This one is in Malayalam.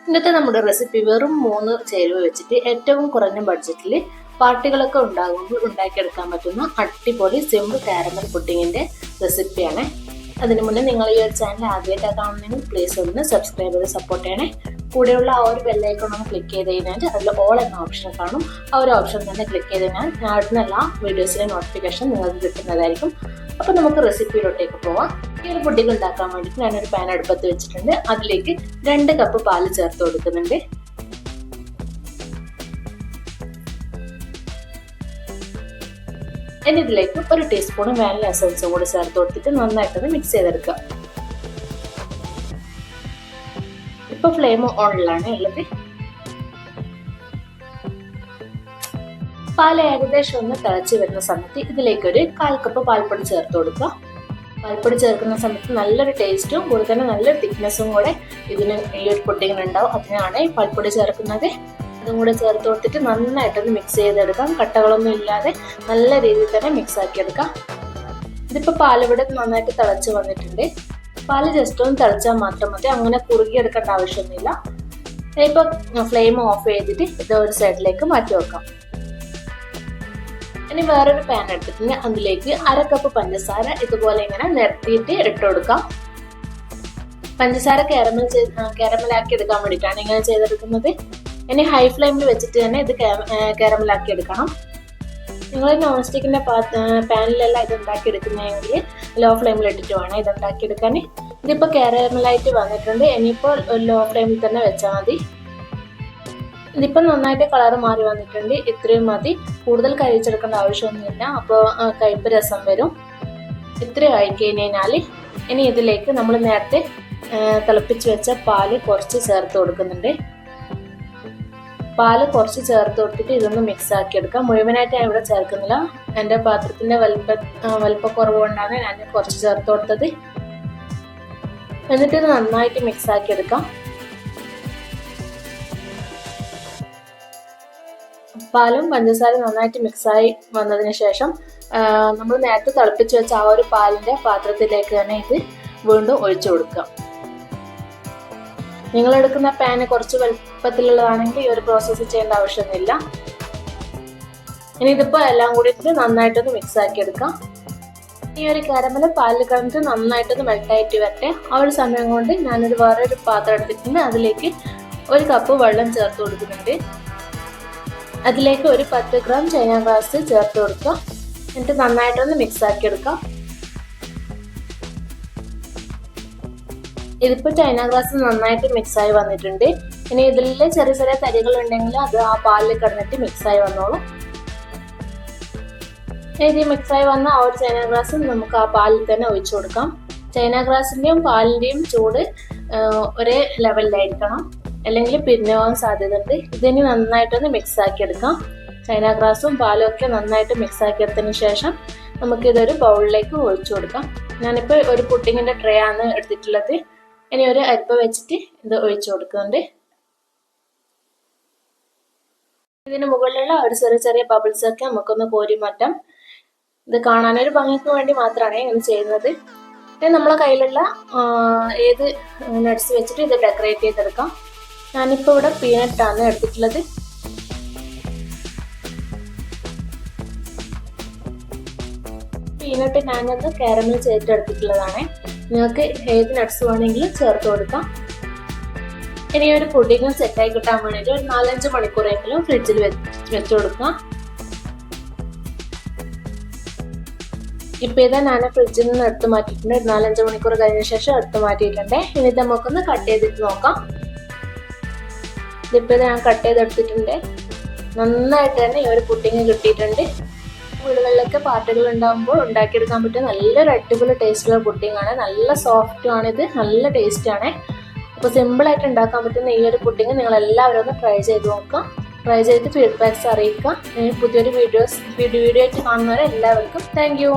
ഇന്നത്തെ നമ്മുടെ റെസിപ്പി വെറും 3 ചേരുവ വെച്ചിട്ട് ഏറ്റവും കുറഞ്ഞ ബഡ്ജറ്റിൽ പാർട്ടികളൊക്കെ ഉണ്ടാകുമ്പോൾ ഉണ്ടാക്കിയെടുക്കാൻ പറ്റുന്ന അടിപൊളി സിമ്പിൾ കാരമൽ പുഡിങ്ങിന്റെ റെസിപ്പിയാണ്. അതിനു മുന്നേ നിങ്ങൾ ഈ ഒരു ചാനൽ ആദ്യമായിട്ട് കാണുന്നെങ്കിൽ പ്ലീസ് ഒന്ന് സബ്സ്ക്രൈബ് ചെയ്ത് സപ്പോർട്ട് ചെയ്യണേ. കൂടെയുള്ള ആ ഒരു ബെല്ലൈക്കൺ ഒന്ന് ക്ലിക്ക് ചെയ്ത് കഴിഞ്ഞാൽ അതിൽ ഓൾ എന്ന ഓപ്ഷൻ കാണും. ആ ഒരു ഓപ്ഷൻ തന്നെ ക്ലിക്ക് ചെയ്ത് കഴിഞ്ഞാൽ ഞാൻ ഇടുന്ന എല്ലാ വീഡിയോസിലെ നോട്ടിഫിക്കേഷൻ നിങ്ങൾക്ക് കിട്ടുന്നതായിരിക്കും. അപ്പോൾ നമുക്ക് റെസിപ്പിയിലോട്ടേക്ക് പോവാം. ഈ ഒരു പുഡിംഗ് ഉണ്ടാക്കാൻ വേണ്ടിയിട്ട് ഞാനൊരു പാൻ അടുപ്പത്ത് വെച്ചിട്ടുണ്ട്. അതിലേക്ക് 2 കപ്പ് പാല് ചേർത്ത് കൊടുക്കുന്നുണ്ട്. ഇനി ഇതിലേക്ക് 1 ടീസ്പൂൺ വാനില എസൻസും കൂടി ചേർത്ത് കൊടുത്തിട്ട് നന്നായിട്ടൊന്ന് മിക്സ് ചെയ്തെടുക്കുക. ഇപ്പൊ ഫ്ലെയിം ഓണിലാണ് ഉള്ളത്. പാൽ ഏകദേശം ഒന്ന് തിളച്ച് വരുന്ന സമയത്ത് ഇതിലേക്ക് ഒരു 1/4 കപ്പ് പാൽപ്പൊടി ചേർത്ത് കൊടുക്കുക. പാൽപ്പൊടി ചേർക്കുന്ന സമയത്ത് നല്ലൊരു ടേസ്റ്റും കൂടെ തന്നെ നല്ലൊരു തിക്നെസ്സും കൂടെ ഇതിന് ഈ ഒരു പുഡിങ്ങിന് ഉണ്ടാവും. അതിനാണ് ഈ പാൽപ്പൊടി ചേർക്കുന്നത്. അതും കൂടെ ചേർത്ത് കൊടുത്തിട്ട് നന്നായിട്ടൊന്ന് മിക്സ് ചെയ്തെടുക്കാം. കട്ടകളൊന്നും ഇല്ലാതെ നല്ല രീതിയിൽ തന്നെ മിക്സ് ആക്കി എടുക്കാം. ഇതിപ്പോൾ പാലിവിടെ നന്നായിട്ട് തിളച്ച് വന്നിട്ടുണ്ട്. പാല് ജസ്റ്റ് ഒന്ന് തിളച്ചാൽ മാത്രം മതി, അങ്ങനെ കുറുകിയെടുക്കേണ്ട ആവശ്യമൊന്നുമില്ല. ഇപ്പൊ ഫ്ലെയിം ഓഫ് ചെയ്തിട്ട് ഇത് ഒരു സൈഡിലേക്ക് മാറ്റി വെക്കാം. ഇനി വേറൊരു പാൻ എടുത്തിട്ട് അതിലേക്ക് 1/2 കപ്പ് പഞ്ചസാര ഇതുപോലെ ഇങ്ങനെ നിരത്തിയിട്ട് ഇട്ട് കൊടുക്കാം. പഞ്ചസാര കാരമലാക്കി എടുക്കാൻ വേണ്ടിയിട്ടാണ് ഇങ്ങനെ ചെയ്തെടുക്കുന്നത്. ഇനി ഹൈ ഫ്ലെയിമിൽ വെച്ചിട്ട് തന്നെ ഇത് കാരമലാക്കി എടുക്കണം. നിങ്ങൾ നോൺ സ്റ്റിക്കിന്റെ പാനിലല്ല ഇത് ഉണ്ടാക്കി എടുക്കുന്നതെങ്കിൽ ലോ ഫ്ലെയിമിൽ ഇട്ടിട്ട് വേണം ഇത് ഉണ്ടാക്കിയെടുക്കാൻ. ഇതിപ്പോൾ കാരമലായിട്ട് വന്നിട്ടുണ്ട്. ഇനിയിപ്പോൾ ലോ ഫ്ലെയിമിൽ തന്നെ വെച്ചാൽ മതി. ഇതിപ്പോൾ നന്നായിട്ട് കളർ മാറി വന്നിട്ടുണ്ട്. ഇത്രയും മതി, കൂടുതൽ കഴിച്ചെടുക്കേണ്ട ആവശ്യമൊന്നുമില്ല. അപ്പോൾ കയ്പ്പ് രസം വരും. ഇത്രയും ആയി കഴിഞ്ഞാൽ ഇനി ഇതിലേക്ക് നമ്മൾ നേരത്തെ തിളപ്പിച്ച് വെച്ച പാല് കുറച്ച് ചേർത്ത് കൊടുക്കുന്നുണ്ട്. പാല് കുറച്ച് ചേർത്ത് കൊടുത്തിട്ട് ഇതൊന്ന് മിക്സ് ആക്കി എടുക്കാം. മുഴുവനായിട്ട് ഞാൻ ഇവിടെ ചേർക്കുന്നില്ല. എൻ്റെ പാത്രത്തിൻ്റെ വലിപ്പക്കുറവ് കൊണ്ടാണ് ഞാൻ കുറച്ച് ചേർത്ത് കൊടുത്തത്. എന്നിട്ട് ഇത് നന്നായിട്ട് മിക്സ് ആക്കി എടുക്കാം. പാലും പഞ്ചസാരയും നന്നായിട്ട് മിക്സായി വന്നതിന് ശേഷം നമ്മൾ നേരത്തെ തിളപ്പിച്ച് വെച്ച ആ ഒരു പാലിൻ്റെ പാത്രത്തിലേക്ക് തന്നെ ഇത് വീണ്ടും ഒഴിച്ചു കൊടുക്കുക. നിങ്ങൾ എടുക്കുന്ന പാന് കുറച്ച് വലുപ്പത്തിലുള്ളതാണെങ്കിൽ ഈ ഒരു പ്രോസസ്സ് ചെയ്യേണ്ട ആവശ്യമൊന്നുമില്ല. ഇനി ഇതിപ്പോൾ എല്ലാം കൂടി നന്നായിട്ടൊന്ന് മിക്സ് ആക്കി എടുക്കാം. ഈ ഒരു കാരമൽ പാലിൽ കിടന്നിട്ട് നന്നായിട്ടൊന്ന് മെൽട്ടായിട്ട് വരട്ടെ. ആ ഒരു സമയം കൊണ്ട് ഞാനൊരു വേറൊരു പാത്രം എടുത്തിട്ടുണ്ട്. അതിലേക്ക് 1 കപ്പ് വെള്ളം ചേർത്ത് കൊടുക്കുന്നുണ്ട്. അതിലേക്ക് ഒരു 10 ഗ്രാം ചൈന ഗ്രാസ് ചേർത്ത് കൊടുക്കുക. എന്നിട്ട് നന്നായിട്ടൊന്ന് മിക്സ് ആക്കി എടുക്കാം. ഇതിപ്പോൾ ചൈന ഗ്രാസ് നന്നായിട്ട് മിക്സായി വന്നിട്ടുണ്ട്. ഇനി ഇതിൽ ചെറിയ ചെറിയ തരികൾ ഉണ്ടെങ്കിൽ അത് ആ പാലിൽ കിടന്നിട്ട് മിക്സായി വന്നോളും. ഇത് മിക്സായി വന്ന ആ ഒരു ചൈന ഗ്രാസ് നമുക്ക് ആ പാലിൽ തന്നെ ഒഴിച്ചു കൊടുക്കാം. ചൈന ഗ്രാസിൻ്റെയും പാലിൻ്റെയും ചൂട് ഒരേ ലെവലിലായിരിക്കണം, അല്ലെങ്കിൽ പിരിഞ്ഞു പോകാൻ സാധ്യതയുണ്ട്. ഇതിന് നന്നായിട്ടൊന്ന് മിക്സ് ആക്കി എടുക്കാം. ചൈന ഗ്രാസും പാലും ഒക്കെ നന്നായിട്ട് മിക്സ് ആക്കി എടുത്തതിന് ശേഷം നമുക്കിതൊരു ബൗളിലേക്ക് ഒഴിച്ചു കൊടുക്കാം. ഞാനിപ്പോൾ ഒരു പുഡിങ്ങിൻ്റെ ട്രേ ആണ് എടുത്തിട്ടുള്ളത്. ഇനി ഒരു അരിപ്പ വെച്ചിട്ട് ഇത് ഒഴിച്ചു കൊടുക്കുന്നുണ്ട്. ഇതിന് മുകളിലുള്ള ഒരു ചെറിയ ചെറിയ ബബിൾസ് ഒക്കെ നമുക്കൊന്ന് കോരി മാറ്റാം. ഇത് കാണാനൊരു ഭംഗിക്ക് വേണ്ടി മാത്രമാണ് ഇങ്ങനെ ചെയ്യുന്നത്. ഇനി നമ്മളെ കയ്യിലുള്ള ഏത് നട്ട്സ് വെച്ചിട്ട് ഇത് ഡെക്കറേറ്റ് ചെയ്തെടുക്കാം. ഞാനിപ്പോൾ ഇവിടെ പീനട്ടാണ് എടുത്തിട്ടുള്ളത്. പീനട്ട് ഞാനത് കാരമൽ ചെയ്തെടുത്തിട്ടുള്ളതാണ്. നിങ്ങൾക്ക് ഏത് നട്ട്സ് വേണമെങ്കിലും ചേർത്ത് കൊടുക്കാം. ഇനി ഒരു പുഡിങ് സെറ്റായി കിട്ടാൻ വേണ്ടിയിട്ട് ഒരു 4-5 മണിക്കൂറെങ്കിലും ഫ്രിഡ്ജിൽ വെച്ച് കൊടുക്കാം. ഇപ്പോൾ ഇതാ ഞാൻ ഫ്രിഡ്ജിൽ നിന്ന് എടുത്ത് മാറ്റിയിട്ടുണ്ട്. 4-5 മണിക്കൂർ കഴിഞ്ഞ ശേഷം എടുത്ത് മാറ്റിയിട്ടുണ്ട്. ഇനി ഇത് നമുക്കൊന്ന് കട്ട് ചെയ്തിട്ട് നോക്കാം. ഇതിപ്പോൾ ഞാൻ കട്ട് ചെയ്തെടുത്തിട്ടുണ്ട്. നന്നായിട്ട് തന്നെ ഈ ഒരു പുഡിങ് കിട്ടിയിട്ടുണ്ട്. വീടുകളിലൊക്കെ പാർട്ടികൾ ഉണ്ടാകുമ്പോൾ ഉണ്ടാക്കിയെടുക്കാൻ പറ്റിയ നല്ലൊരു അടിപൊളി ടേസ്റ്റുള്ള പുഡിങ് ആണ്. നല്ല സോഫ്റ്റും ആണിത്, നല്ല ടേസ്റ്റാണ്. അപ്പോൾ സിമ്പിളായിട്ട് ഉണ്ടാക്കാൻ പറ്റുന്ന ഈ ഒരു പുഡിങ് നിങ്ങൾ എല്ലാവരും ഒന്ന് ട്രൈ ചെയ്ത് നോക്കുക. ട്രൈ ചെയ്ത് ഫീഡ്ബാക്ക്സ് അറിയിക്കുക. പുതിയൊരു വീഡിയോ ആയിട്ട് കാണുന്നവരെ എല്ലാവർക്കും താങ്ക് യു.